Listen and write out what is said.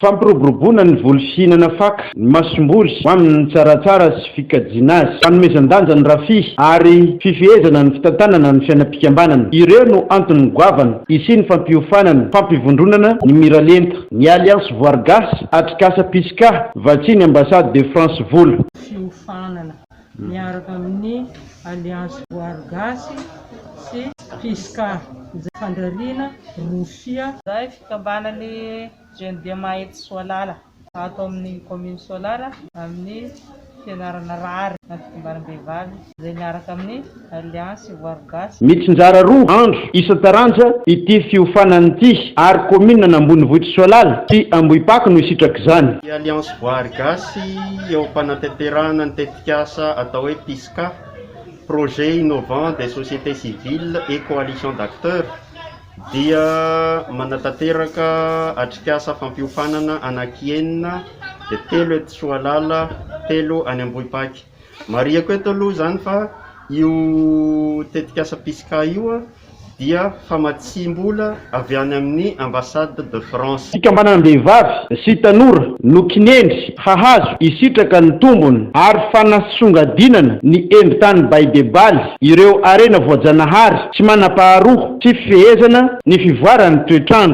Fampiroboroboana ny voly fihinana faka, ny masomboly ho amin'ny tsaratsara sy fikajiana azy, fanomezan-danja ny rafia ary fifehezana ny fitantanana ny fiainam-pikambanana. Ireo no antony goavana isy ny fampiofanana, fampivondronana ny miralenta, ny Alliance Voargasy, Atrikasa Piska, vatsiny ambassade de France vola. Fiofanana miaraka amin'ny Alliance Voargasy sy Piska izay fandrariana Rofia izay fikambanany Jeune dia Mahety Soalala ato amin'ny commune Soalala amin'ny fianarana rary na fikambanam-behivavy izay miaraka amin'ny Alliance Voargasy. Mitsinjara roa andro isan-taranja ity fiofanana ity ary commune n'Ambonivohitra Soalala sy Ambohipaky no isitraka izany. Alliance Voargasy eo am-panatanterahana ny tetikasa atao hoe Piska, projet innovant des sociétés civiles et coalition d'acteurs, dia manatanteraka atrikasa fampiofanana anakienina de telo eto Soalala, telo any Ambohipaky. Mariako eto aloha zany fa io tetikasa Piska io dia famatsimbola avy any amin'ny ambassade de France. Fikambanam-behivavy sy tanora no kinendry hahazo isitraka ny tombony ary fanasongadinana ny endri-tany Baidebaly, ireo arena voajanahary tsy manam-paharoa sy fifehezana ny fivoarany toetrandro.